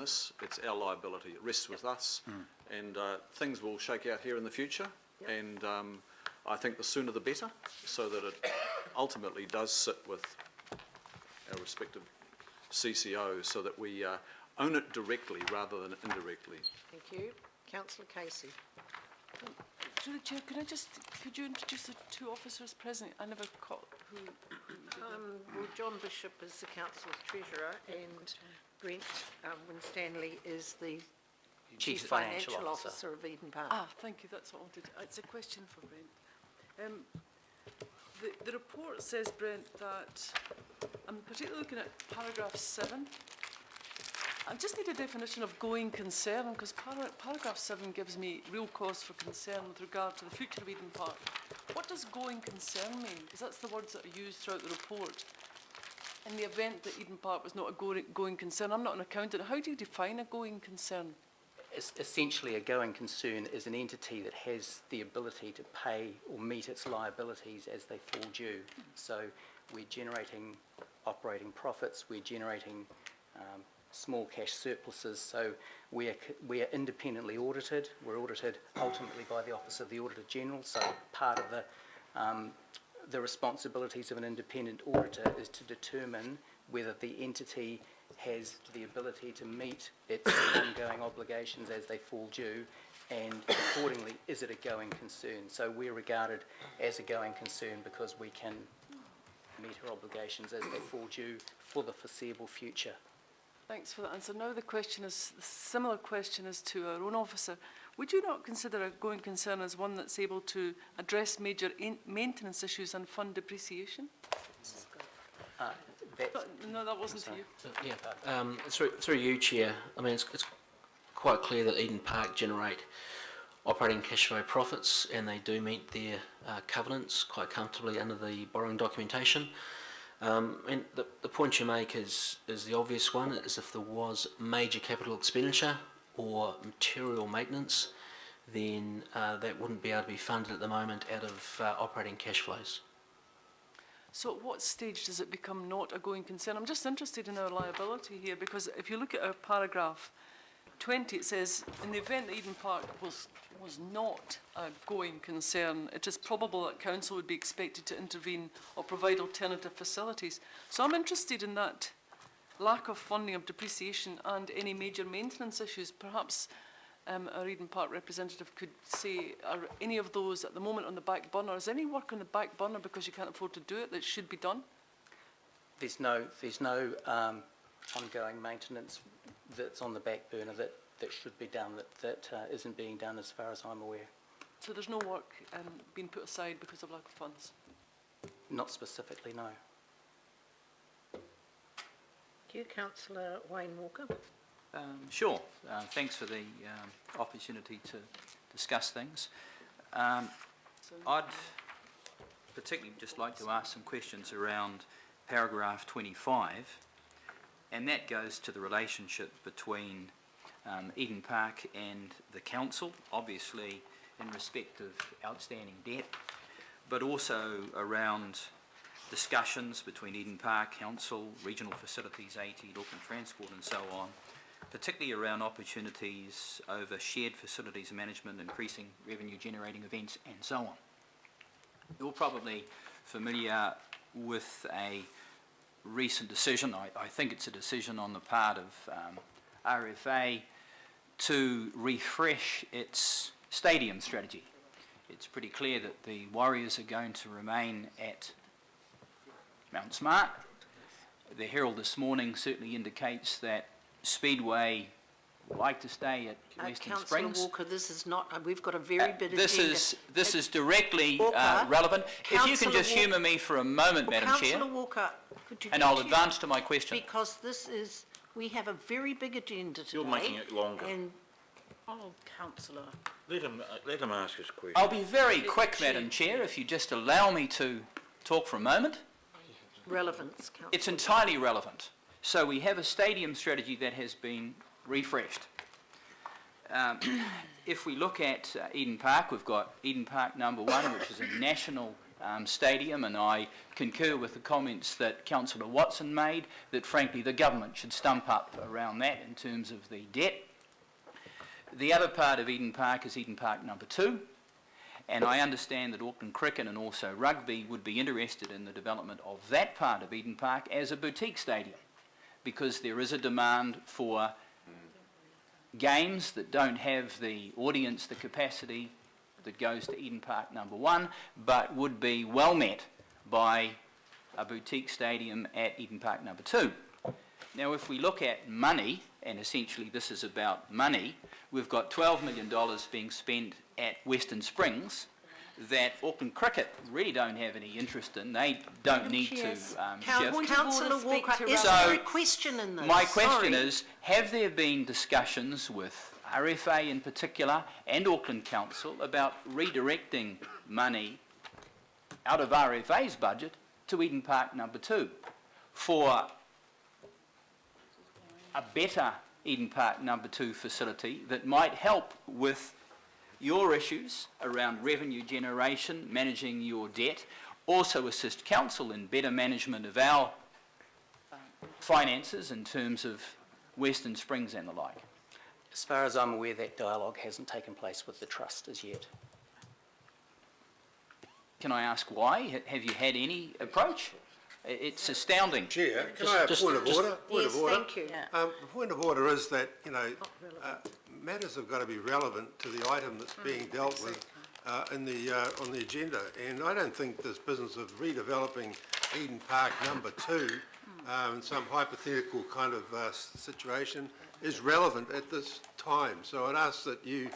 this. It's our liability. It rests with us, and things will shake out here in the future. And I think the sooner the better, so that it ultimately does sit with our respective CCOs, so that we own it directly rather than indirectly. Thank you. Councillor Casey. Through the Chair, could you introduce the two officers present? I never caught who Well, John Bishop is the council's treasurer, and Brent Winstanley is the Chief Financial Officer of Eden Park. Ah, thank you. That's what I wanted. It's a question for Brent. The report says, Brent, that I'm particularly looking at paragraph 7. I just need a definition of going concern, because paragraph 7 gives me real cause for concern with regard to the future of Eden Park. What does going concern mean? Because that's the words that are used throughout the report. In the event that Eden Park was not a going concern, I'm not an accountant. How do you define a going concern? Essentially, a going concern is an entity that has the ability to pay or meet its liabilities as they fall due. So we're generating operating profits, we're generating small cash surpluses, so we are independently audited. We're audited ultimately by the Office of the Auditor General, so part of the responsibilities of an independent auditor is to determine whether the entity has the ability to meet its ongoing obligations as they fall due, and accordingly, is it a going concern? So we're regarded as a going concern because we can meet our obligations as they fall due for the foreseeable future. Thanks for that answer. Now the question is, a similar question is to our own officer. Would you not consider a going concern as one that's able to address major maintenance issues and fund depreciation? No, that wasn't to you. Through you, Chair. I mean, it's quite clear that Eden Park generate operating cash flow profits, and they do meet their covenants quite comfortably under the borrowing documentation. And the point you make is the obvious one, is if there was major capital expenditure or material maintenance, then that wouldn't be able to be funded at the moment out of operating cash flows. So at what stage does it become not a going concern? I'm just interested in our liability here, because if you look at our paragraph 20, it says, in the event that Eden Park was not a going concern, it is probable that council would be expected to intervene or provide alternative facilities. So I'm interested in that lack of funding of depreciation and any major maintenance issues. Perhaps our Eden Park representative could say, are any of those at the moment on the back burner? Is any work on the back burner because you can't afford to do it that should be done? There's no ongoing maintenance that's on the back burner that should be done, that isn't being done as far as I'm aware. So there's no work being put aside because of lack of funds? Not specifically, no. Thank you. Councillor Wayne Walker. Sure. Thanks for the opportunity to discuss things. I'd particularly just like to ask some questions around paragraph 25, and that goes to the relationship between Eden Park and the council, obviously in respect of outstanding debt, but also around discussions between Eden Park Council, Regional Facilities, AT, Auckland Transport and so on, particularly around opportunities over shared facilities management, increasing revenue generating events and so on. You're probably familiar with a recent decision, I think it's a decision on the part of RFA to refresh its stadium strategy. It's pretty clear that the Warriors are going to remain at Mount Smart. The Herald this morning certainly indicates that Speedway would like to stay at Western Councillor Springs. Walker, this is not, we've got a very big agenda. This is directly relevant. If you can just humour me for a moment, Madam Chair. Councillor Walker, could you... And I'll advance to my question. Because this is, we have a very big agenda today. You're making it longer. And, oh, Councillor. Let him ask his question. I'll be very quick, Madam Chair, if you just allow me to talk for a moment. Relevance, Councillor. It's entirely relevant. So we have a stadium strategy that has been refreshed. If we look at Eden Park, we've got Eden Park number 1, which is a national stadium, and I concur with the comments that Councillor Watson made, that frankly the government should stump up around that in terms of the debt. The other part of Eden Park is Eden Park number 2, and I understand that Auckland Cricket and also Rugby would be interested in the development of that part of Eden Park as a boutique stadium, because there is a demand for games that don't have the audience, the capacity that goes to Eden Park number 1, but would be well met by a boutique stadium at Eden Park number 2. Now, if we look at money, and essentially this is about money, we've got $12 million being spent at Western Springs that Auckland Cricket really don't have any interest in. They don't need to shift. Councillor Walker, is So, there a question in this? My question is, have there been discussions with RFA in particular and Auckland Council about redirecting money out of RFA's budget to Eden Park number 2 for a better Eden Park number 2 facility that might help with your issues around revenue generation, managing your debt, also assist council in better management of our finances in terms of Western Springs and the like? As far as I'm aware, that dialogue hasn't taken place with the trust as yet. Can I ask why? Have you had any approach? It's astounding. Chair, can I have a point of order? Point Yes, of order. thank you. The point of order is that, matters have got to be relevant to the item that's being dealt with on the agenda. And I don't think this business of redeveloping Eden Park number 2 in some hypothetical kind of situation is relevant at this time. So I'd ask that you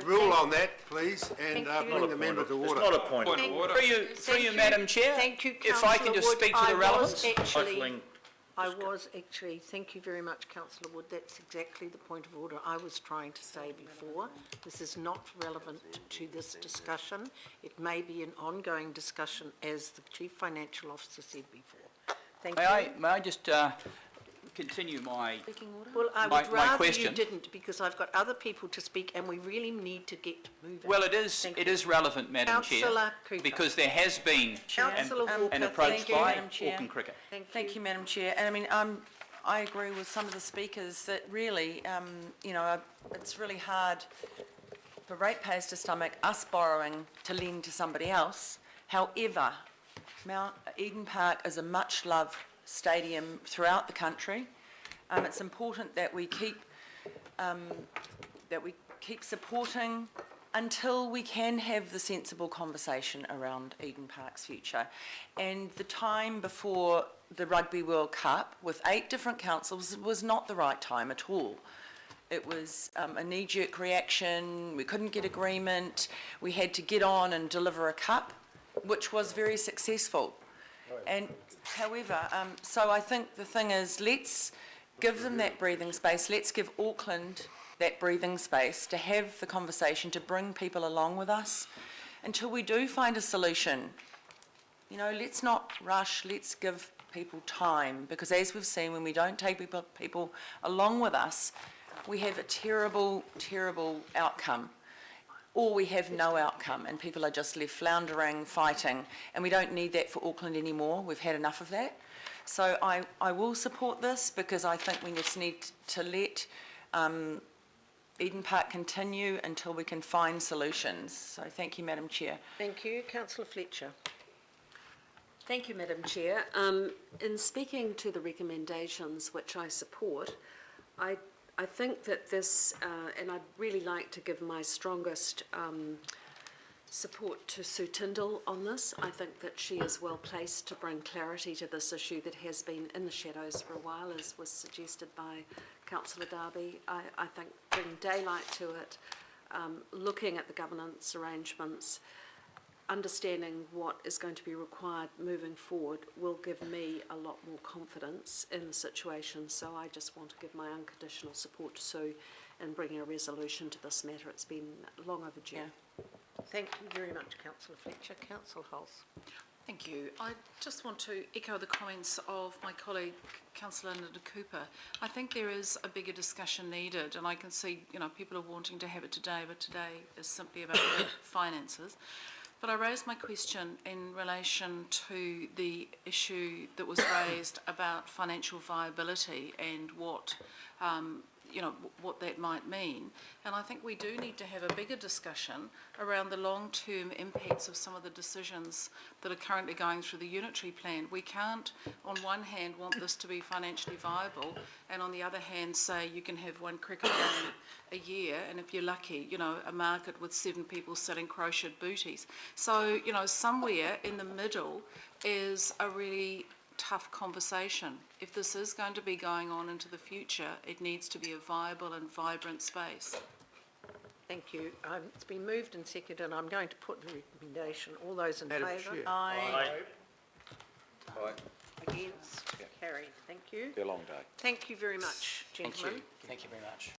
rule on that, please, and bring the member to order. It's not a point of order. Through you, Madam Chair. Thank you, If I can just speak to the relevance. Thank you very much, Councillor Wood. That's exactly the point of order I was trying to say before. This is not relevant to this discussion. It may be an ongoing discussion, as the Chief Financial Officer said before. Thank you. May I just continue my Well, I my would rather you question? didn't, because I've got other people to speak and we really need to get moving. Well, it is relevant, Madam Chair, Councillor Cooper. because there has been Councillor Walker, an approach thank you, by Madam Chair. Auckland Cricket. Thank you, Madam Chair. And I mean, I agree with some of the speakers that really, it's really hard for ratepayers to stomach us borrowing to lend to somebody else. However, Eden Park is a much-loved stadium throughout the country. It's important that we keep supporting until we can have the sensible conversation around Eden Park's future. And the time before the Rugby World Cup with 8 different councils was not the right time at all. It was a knee-jerk reaction. We couldn't get agreement. We had to get on and deliver a cup, which was very successful. And however, so I think the thing is, let's give them that breathing space. Let's give Auckland that breathing space to have the conversation, to bring people along with us until we do find a solution. Let's not rush. Let's give people time, because as we've seen, when we don't take people along with us, we have a terrible, terrible outcome. Or we have no outcome and people are just left floundering, fighting, and we don't need that for Auckland anymore. We've had enough of that. So I will support this, because I think we just need to let Eden Park continue until we can find solutions. So thank you, Madam Chair. Thank you. Councillor Fletcher. Thank you, Madam Chair. In speaking to the recommendations, which I support, I think that this, and I'd really like to give my strongest support to Sue Tyndall on this. I think that she is well placed to bring clarity to this issue that has been in the shadows for a while, as was suggested by Councillor Darby. I think bringing daylight to it, looking at the governance arrangements, understanding what is going to be required moving forward will give me a lot more confidence in the situation. So I just want to give my unconditional support to Sue in bringing a resolution to this matter. It's been long overdue. Yeah. Thank you very much, Councillor Fletcher. Councillor Hulse. Thank you. I just want to echo the comments of my colleague, Councillor Linda Cooper. I think there is a bigger discussion needed, and I can see, people are wanting to have it today, but today is simply about the finances. But I raised my question in relation to the issue that was raised about financial viability and what, what that might mean. And I think we do need to have a bigger discussion around the long-term impacts of some of the decisions that are currently going through the unitary plan. We can't, on one hand, want this to be financially viable, and on the other hand, say you can have one cricket game a year, and if you're lucky, a market with 7 people selling crocheted booties. So, somewhere in the middle is a really tough conversation. If this is going to be going on into the future, it needs to be a viable and vibrant space. Thank you. It's been moved and seconded, and I'm going to put the recommendation. All those in Madam favour? Chair. Aye. Aye. Against? Carried. Thank you. Be a long day. Thank you very much, Thank gentlemen. you. Thank you very much.